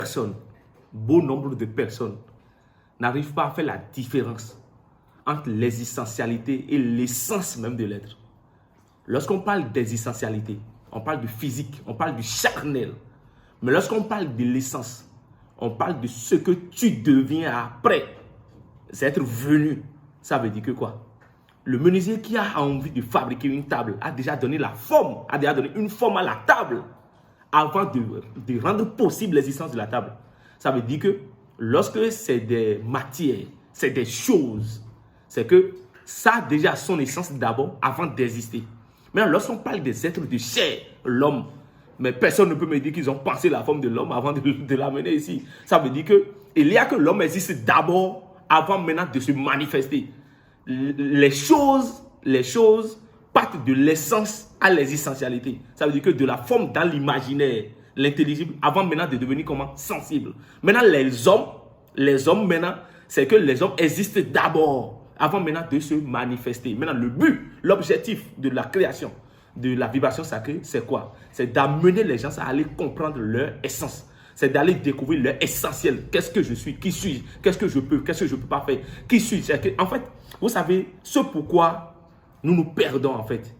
personnes, bon nombre de personnes, n'arrivent pas à faire la différence entre l'existentialité et l'essence même de l'être. Lorsqu'on parle d'existentialité, on parle du physique, on parle du charnel. Mais lorsqu'on parle de l'essence, on parle de ce que tu deviens après être venu. Ça veut dire que quoi? Le menuisier qui a envie de fabriquer une table a déjà donné la forme, a déjà donné une forme à la table avant de rendre possible l'existence de la table. Ça veut dire que lorsque c'est des matières, c'est des choses, c'est que ça a déjà son essence d'abord avant d'exister. Maintenant, lorsqu'on parle des êtres de chair, l'homme, mais personne ne peut me dire qu'ils ont pensé la forme de l'homme avant de l'amener ici. Ça veut dire qu'il y a que l'homme existe d'abord avant maintenant de se manifester. Les choses partent de l'essence à l'existentialité. Ça veut dire que de la forme dans l'imaginaire, l'intelligible, avant maintenant de devenir comment? Sensible. Maintenant, les hommes maintenant, c'est que les hommes existent d'abord, avant maintenant de se manifester. Maintenant, le but, l'objectif de la création, de la vibration sacrée, c'est quoi? C'est d'amener les gens à aller comprendre leur essence. C'est d'aller découvrir leur essentiel. Qu'est-ce que je suis? Qui suis-je? Qu'est-ce que je peux? Qu'est-ce que je ne peux pas faire? Qui suis-je? En fait, vous savez, ce pourquoi nous nous perdons en fait.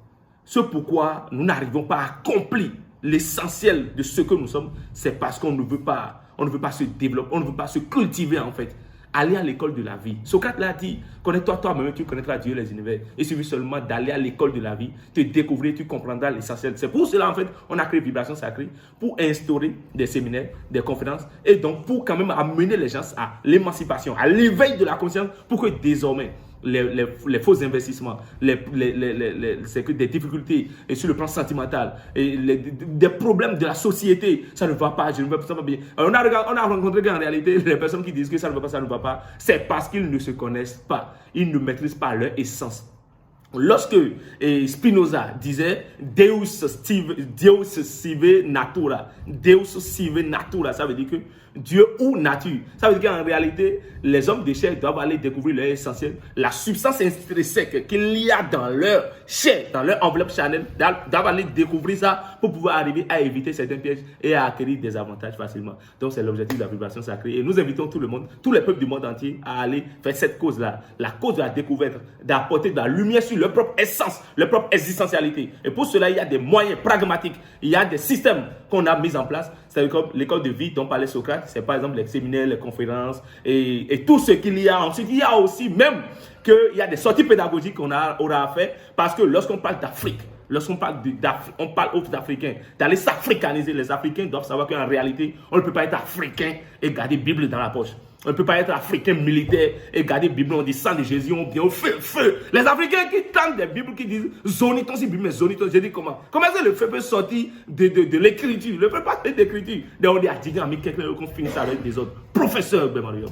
Ce pourquoi nous n'arrivons pas à accomplir l'essentiel de ce que nous sommes, c'est parce qu'on ne veut pas se développer, on ne veut pas se cultiver en fait. Aller à l'école de la vie. Socrate l'a dit, connais-toi toi-même, tu connaîtras Dieu et les univers. Il suffit seulement d'aller à l'école de la vie, te découvrir, tu comprendras l'essentiel. C'est pour cela en fait, on a créé Vibration Sacrée, pour instaurer des séminaires, des conférences, et donc pour quand même amener les gens à l'émancipation, à l'éveil de la conscience, pour que désormais, les faux investissements, c'est que des difficultés et sur le plan sentimental, et des problèmes de la société, ça ne va pas, ça va bien. On a rencontré qu'en réalité, les personnes qui disent que ça ne va pas, ça ne va pas, c'est parce qu'ils ne se connaissent pas, ils ne maîtrisent pas leur essence. Lorsque Spinoza disait Deus sive natura, Deus sive natura, ça veut dire que Dieu ou nature. Ça veut dire qu'en réalité, les hommes de chair doivent aller découvrir leur essentiel, la substance intrinsèque qu'il y a dans leur chair, dans leur enveloppe charnelle, doivent aller découvrir ça pour pouvoir arriver à éviter certains pièges et à acquérir des avantages facilement. Donc c'est l'objectif de la vibration sacrée. Et nous invitons tout le monde, tous les peuples du monde entier à aller faire cette cause-là, la cause de la découverte, d'apporter de la lumière sur leur propre essence, leur propre existentialité. Et pour cela, il y a des moyens pragmatiques, il y a des systèmes qu'on a mis en place. C'est comme l'école de vie dont parlait Socrate, c'est par exemple les séminaires, les conférences et tout ce qu'il y a. Ensuite, il y a aussi même qu'il y a des sorties pédagogiques qu'on aura à faire parce que lorsqu'on parle d'Afrique, lorsqu'on parle on parle aux Africains, d'aller s'africaniser. Les Africains doivent savoir qu'en réalité, on ne peut pas être africain et garder Bible dans la poche. On ne peut pas être africain militaire et garder Bible, on dit sang de Jésus, on dit au feu, feu. Les Africains qui tentent des Bibles qui disent zoniton, si Bible, mais zoniton, je dis comment? Comment est-ce que le feu peut sortir de l'écriture? Le feu pas de l'écriture. Donc on dit à Digan, mais quelqu'un qu'on finisse avec des autres. Professeur Bemario.